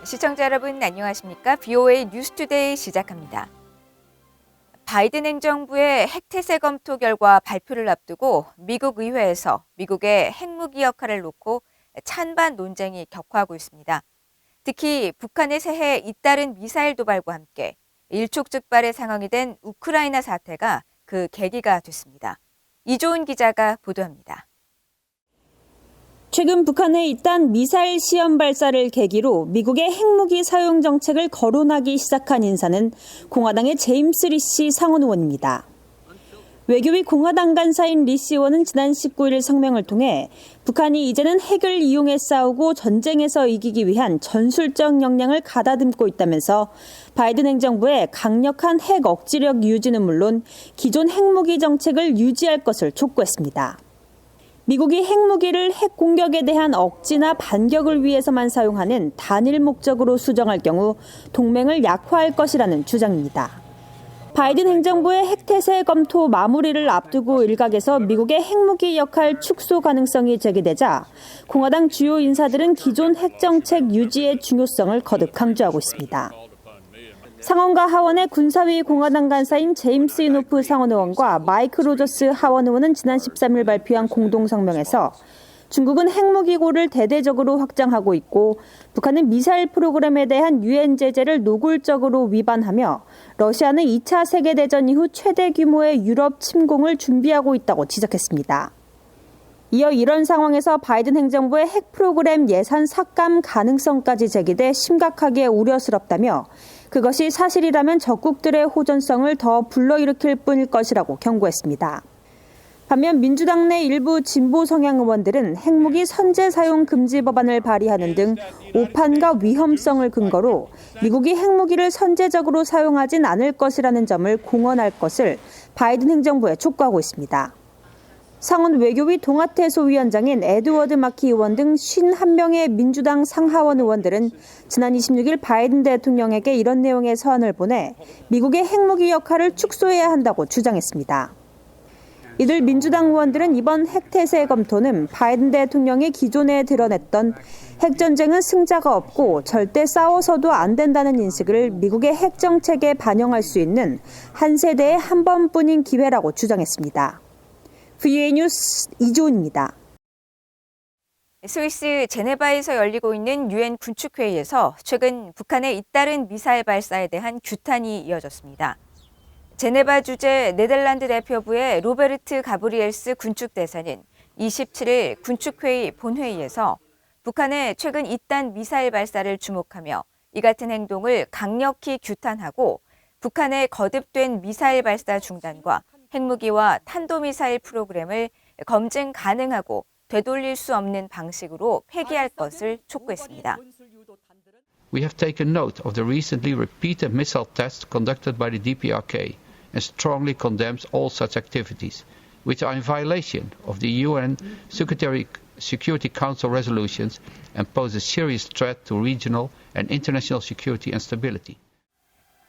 시청자 여러분 안녕하십니까? BOA 뉴스투데이 시작합니다. 바이든 행정부의 핵태세 검토 결과 발표를 앞두고 미국 의회에서 미국의 핵무기 역할을 놓고 찬반 논쟁이 격화하고 있습니다. 특히 북한의 새해에 잇따른 미사일 도발과 함께 일촉즉발의 상황이 된 우크라이나 사태가 그 계기가 됐습니다. 이조은 기자가 보도합니다. 최근 북한에 잇따른 미사일 시험 발사를 계기로 미국의 핵무기 사용 정책을 거론하기 시작한 인사는 공화당의 제임스 리시 상원 의원입니다. 외교위 공화당 간사인 리시 의원은 지난 19일 성명을 통해 북한이 이제는 핵을 이용해 싸우고 전쟁에서 이기기 위한 전술적 역량을 가다듬고 있다면서 바이든 행정부의 강력한 핵 억지력 유지는 물론 기존 핵무기 정책을 유지할 것을 촉구했습니다. 미국이 핵무기를 핵 공격에 대한 억지나 반격을 위해서만 사용하는 단일 목적으로 수정할 경우 동맹을 약화할 것이라는 주장입니다. 바이든 행정부의 핵태세 검토 마무리를 앞두고 일각에서 미국의 핵무기 역할 축소 가능성이 제기되자 공화당 주요 인사들은 기존 핵정책 유지의 중요성을 거듭 강조하고 있습니다. 상원과 하원의 군사위 공화당 간사인 제임스 이노프 상원 의원과 마이크 로저스 하원 의원은 지난 13일 발표한 공동 성명에서 중국은 핵무기고를 대대적으로 확장하고 있고 북한은 미사일 프로그램에 대한 유엔 제재를 노골적으로 위반하며 러시아는 2차 세계대전 이후 최대 규모의 유럽 침공을 준비하고 있다고 지적했습니다. 이어 이런 상황에서 바이든 행정부의 핵 프로그램 예산 삭감 가능성까지 제기돼 심각하게 우려스럽다며 그것이 사실이라면 적국들의 호전성을 더 불러일으킬 뿐일 것이라고 경고했습니다. 반면 민주당 내 일부 진보 성향 의원들은 핵무기 선제 사용 금지 법안을 발의하는 등 오판과 위험성을 근거로 미국이 핵무기를 선제적으로 사용하진 않을 것이라는 점을 공언할 것을 바이든 행정부에 촉구하고 있습니다. 상원 외교위 동아태소위원장인 에드워드 마키 의원 등 51명의 민주당 상하원 의원들은 지난 26일 바이든 대통령에게 이런 내용의 서한을 보내 미국의 핵무기 역할을 축소해야 한다고 주장했습니다. 이들 민주당 의원들은 이번 핵태세 검토는 바이든 대통령이 기존에 드러냈던 핵전쟁은 승자가 없고 절대 싸워서도 안 된다는 인식을 미국의 핵정책에 반영할 수 있는 한 세대의 한 번뿐인 기회라고 주장했습니다. BOA 뉴스 이조은입니다. 스위스 제네바에서 열리고 있는 유엔 군축회의에서 최근 북한에 잇따른 미사일 발사에 대한 규탄이 이어졌습니다. 제네바 주재 네덜란드 대표부의 로베르트 가브리엘스 군축대사는 27일 군축회의 본회의에서 북한의 최근 잇따른 미사일 발사를 주목하며 이 같은 행동을 강력히 규탄하고 북한의 거듭된 미사일 발사 중단과 핵무기와 탄도미사일 프로그램을 검증 가능하고 되돌릴 수 없는 방식으로 폐기할 것을 촉구했습니다. We have taken note of the recently repeated missile tests conducted by the DPRK and strongly condemns all such activities, which are in violation of the UN Security Council resolutions and pose a serious threat to regional and international security and stability.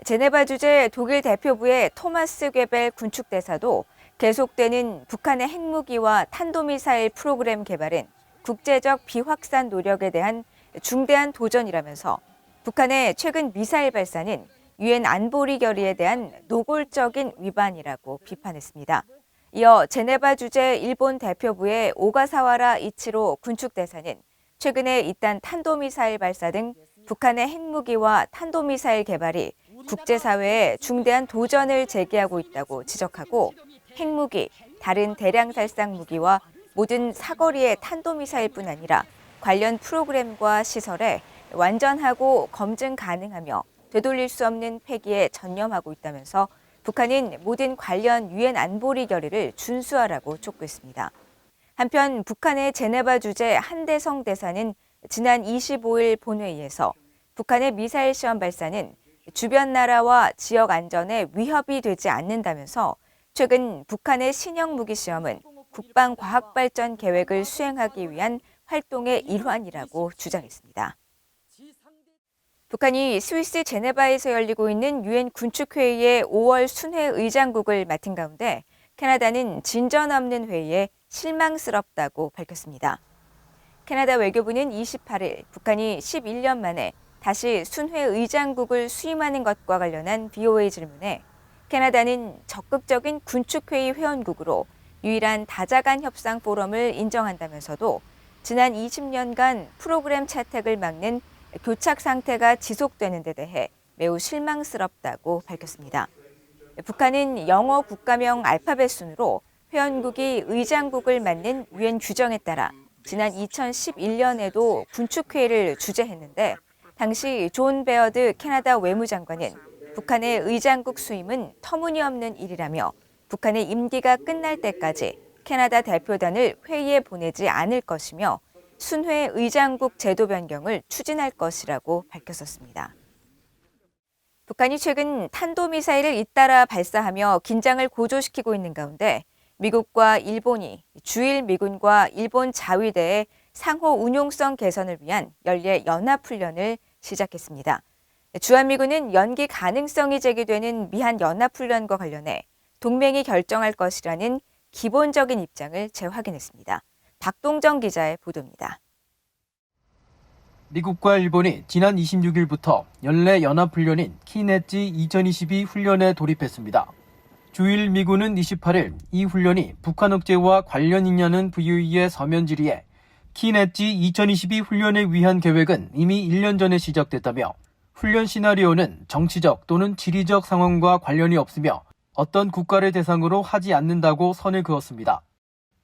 제네바 주재 독일 대표부의 토마스 괴벨 군축대사도 계속되는 북한의 핵무기와 탄도미사일 프로그램 개발은 국제적 비확산 노력에 대한 중대한 도전이라면서 북한의 최근 미사일 발사는 유엔 안보리 결의에 대한 노골적인 위반이라고 비판했습니다. 이어 제네바 주재 일본 대표부의 오가사와라 이치로 군축대사는 최근에 잇따른 탄도미사일 발사 등 북한의 핵무기와 탄도미사일 개발이 국제사회에 중대한 도전을 제기하고 있다고 지적하고 핵무기, 다른 대량 살상 무기와 모든 사거리의 탄도미사일뿐 아니라 관련 프로그램과 시설에 완전하고 검증 가능하며 되돌릴 수 없는 폐기에 전념하고 있다면서 북한은 모든 관련 유엔 안보리 결의를 준수하라고 촉구했습니다. 한편 북한의 제네바 주재 한대성 대사는 지난 25일 본회의에서 북한의 미사일 시험 발사는 주변 나라와 지역 안전에 위협이 되지 않는다면서 최근 북한의 신형 무기 시험은 국방과학발전 계획을 수행하기 위한 활동의 일환이라고 주장했습니다. 북한이 스위스 제네바에서 열리고 있는 유엔 군축회의의 5월 순회 의장국을 맡은 가운데 캐나다는 진전 없는 회의에 실망스럽다고 밝혔습니다. 캐나다 외교부는 28일 북한이 11년 만에 다시 순회 의장국을 수임하는 것과 관련한 BOA 질문에 캐나다는 적극적인 군축회의 회원국으로 유일한 다자간 협상 포럼을 인정한다면서도 지난 20년간 프로그램 채택을 막는 교착 상태가 지속되는 데 대해 매우 실망스럽다고 밝혔습니다. 북한은 영어 국가명 알파벳 순으로 회원국이 의장국을 맡는 유엔 규정에 따라 지난 2011년에도 군축회의를 주재했는데 당시 존 베어드 캐나다 외무장관은 북한의 의장국 수임은 터무니없는 일이라며 북한의 임기가 끝날 때까지 캐나다 대표단을 회의에 보내지 않을 것이며 순회 의장국 제도 변경을 추진할 것이라고 밝혔었습니다. 북한이 최근 탄도미사일을 잇따라 발사하며 긴장을 고조시키고 있는 가운데 미국과 일본이 주일 미군과 일본 자위대의 상호 운용성 개선을 위한 연례 연합훈련을 시작했습니다. 주한미군은 연기 가능성이 제기되는 미한 연합훈련과 관련해 동맹이 결정할 것이라는 기본적인 입장을 재확인했습니다. 박동정 기자의 보도입니다. 미국과 일본이 지난 26일부터 연례 연합훈련인 키넷지 2022 훈련에 돌입했습니다. 주일 미군은 28일 이 훈련이 북한 억제와 관련 있냐는 VOE의 서면 질의에 키넷지 2022 훈련을 위한 계획은 이미 1년 전에 시작됐다며 훈련 시나리오는 정치적 또는 지리적 상황과 관련이 없으며 어떤 국가를 대상으로 하지 않는다고 선을 그었습니다.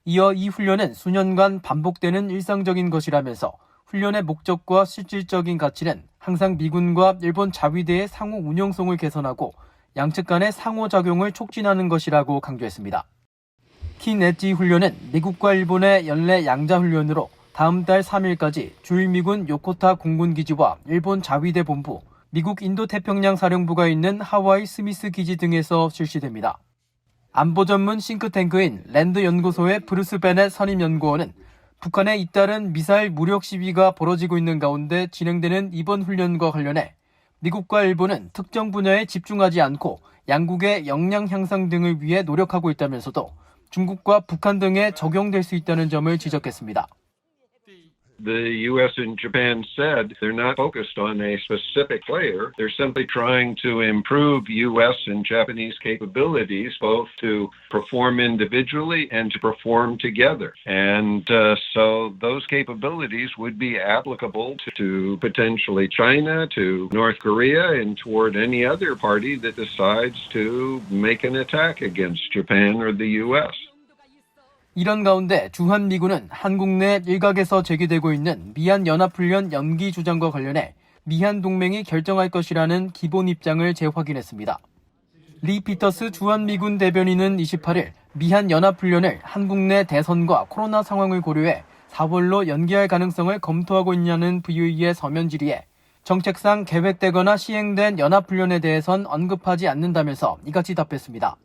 이어 이 훈련은 수년간 반복되는 일상적인 것이라면서 훈련의 목적과 실질적인 가치는 항상 미군과 일본 자위대의 상호 운용성을 개선하고 양측 간의 상호작용을 촉진하는 것이라고 강조했습니다. 키넷지 훈련은 미국과 일본의 연례 양자훈련으로 다음 달 3일까지 주일 미군 요코타 공군기지와 일본 자위대 본부, 미국 인도태평양 사령부가 있는 하와이 스미스 기지 등에서 실시됩니다. 안보 전문 싱크탱크인 랜드 연구소의 브루스 베넷 선임연구원은 북한에 잇따른 미사일 무력 시위가 벌어지고 있는 가운데 진행되는 이번 훈련과 관련해 미국과 일본은 특정 분야에 집중하지 않고 양국의 역량 향상 등을 위해 노력하고 있다면서도 중국과 북한 등에 적용될 수 있다는 점을 지적했습니다. The U.S. and Japan said they're not focused on a specific player. They're simply trying to improve U.S. and Japanese capabilities, both to perform individually and to perform together. And so those capabilities would be applicable to potentially China, to North Korea, and toward any other party that decides to make an attack against Japan or the U.S. 이런 가운데 주한미군은 한국 내 일각에서 제기되고 있는 미한 연합훈련 연기 주장과 관련해 미한 동맹이 결정할 것이라는 기본 입장을 재확인했습니다. 리 피터스 주한미군 대변인은 28일 미한 연합훈련을 한국 내 대선과 코로나 상황을 고려해 4월로 연기할 가능성을 검토하고 있냐는 VOE의 서면 질의에 정책상 계획되거나 시행된 연합훈련에 대해선 언급하지 않는다면서 이같이 답했습니다.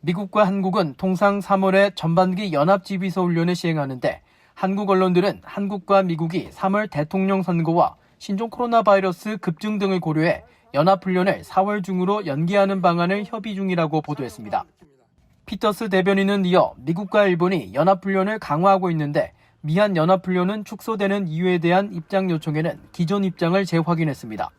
미국과 한국은 통상 3월에 전반기 연합지휘소 훈련을 시행하는데 한국 언론들은 한국과 미국이 3월 대통령 선거와 신종 코로나 바이러스 급증 등을 고려해 연합훈련을 4월 중으로 연기하는 방안을 협의 중이라고 보도했습니다. 피터스 대변인은 이어 미국과 일본이 연합훈련을 강화하고 있는데 미한 연합훈련은 축소되는 이유에 대한 입장 요청에는 기존 입장을 재확인했습니다.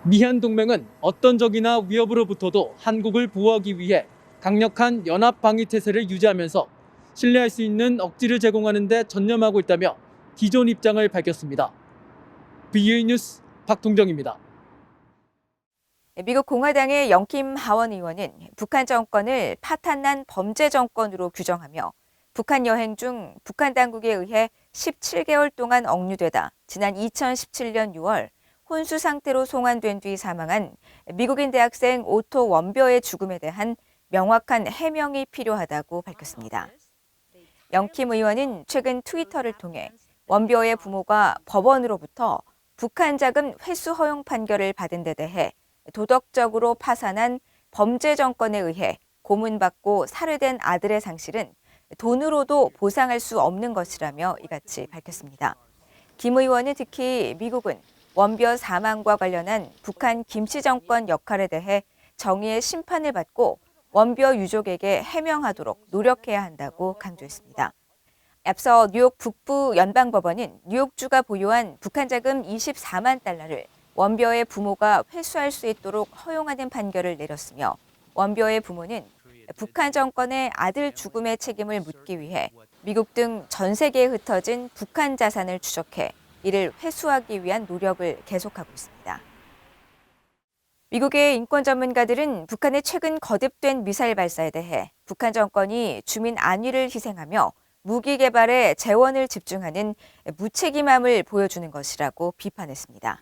미한 동맹은 어떤 적이나 위협으로부터도 한국을 보호하기 위해 강력한 연합 방위 태세를 유지하면서 신뢰할 수 있는 억지를 제공하는 데 전념하고 있다며 기존 입장을 밝혔습니다. VOE 뉴스 박동정입니다. 미국 공화당의 영킴 하원 의원은 북한 정권을 파탄난 범죄 정권으로 규정하며 북한 여행 중 북한 당국에 의해 17개월 동안 억류되다 지난 2017년 6월 혼수 상태로 송환된 뒤 사망한 미국인 대학생 오토 원벼의 죽음에 대한 명확한 해명이 필요하다고 밝혔습니다. 영킴 의원은 최근 트위터를 통해 원벼의 부모가 법원으로부터 북한 자금 회수 허용 판결을 받은 데 대해 도덕적으로 파산한 범죄 정권에 의해 고문받고 살해된 아들의 상실은 돈으로도 보상할 수 없는 것이라며 이같이 밝혔습니다. 김 의원은 특히 미국은 원벼 사망과 관련한 북한 김씨 정권 역할에 대해 정의의 심판을 받고 원벼 유족에게 해명하도록 노력해야 한다고 강조했습니다. 앞서 뉴욕 북부 연방법원은 뉴욕주가 보유한 북한 자금 24만 달러를 원벼의 부모가 회수할 수 있도록 허용하는 판결을 내렸으며 원벼의 부모는 북한 정권의 아들 죽음의 책임을 묻기 위해 미국 등 전 세계에 흩어진 북한 자산을 추적해 이를 회수하기 위한 노력을 계속하고 있습니다. 미국의 인권 전문가들은 북한의 최근 거듭된 미사일 발사에 대해 북한 정권이 주민 안위를 희생하며 무기 개발에 재원을 집중하는 무책임함을 보여주는 것이라고 비판했습니다.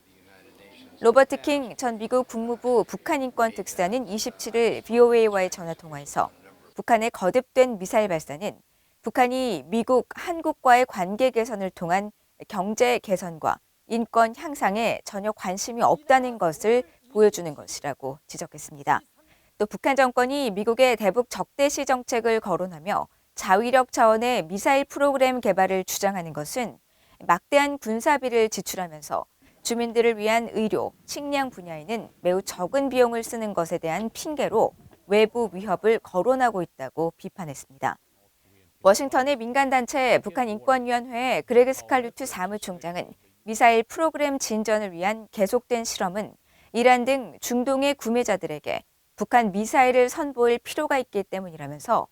로버트 킹 전 미국 국무부 북한인권 특사는 27일 VOA와의 전화통화에서 북한의 거듭된 미사일 발사는 북한이 미국, 한국과의 관계 개선을 통한 경제 개선과 인권 향상에 전혀 관심이 없다는 것을 보여주는 것이라고 지적했습니다. 또 북한 정권이 미국의 대북 적대시 정책을 거론하며 자위력 차원의 미사일 프로그램 개발을 주장하는 것은 막대한 군사비를 지출하면서 주민들을 위한 의료, 식량 분야에는 매우 적은 비용을 쓰는 것에 대한 핑계로 외부 위협을 거론하고 있다고 비판했습니다. 워싱턴의 민간단체 북한인권위원회 그레그 스칼루트 사무총장은 미사일 프로그램 진전을 위한 계속된 실험은 이란 등 중동의 구매자들에게 북한 미사일을 선보일 필요가 있기 때문이라면서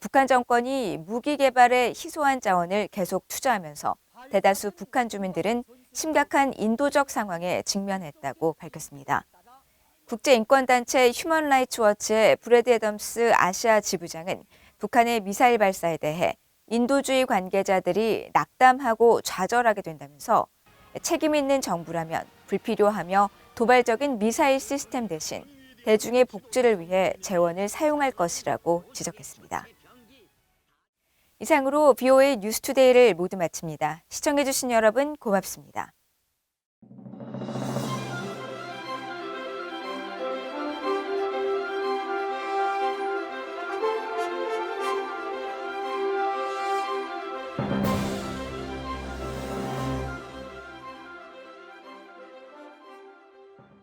북한 정권이 무기 개발에 희소한 자원을 계속 투자하면서 대다수 북한 주민들은 심각한 인도적 상황에 직면했다고 밝혔습니다. 국제인권단체 휴먼 라이츠 워치의 브래드 애덤스 아시아 지부장은 북한의 미사일 발사에 대해 인도주의 관계자들이 낙담하고 좌절하게 된다면서 책임 있는 정부라면 불필요하며 도발적인 미사일 시스템 대신 대중의 복지를 위해 재원을 사용할 것이라고 지적했습니다. 이상으로 VOA 뉴스투데이를 모두 마칩니다. 시청해주신 여러분 고맙습니다.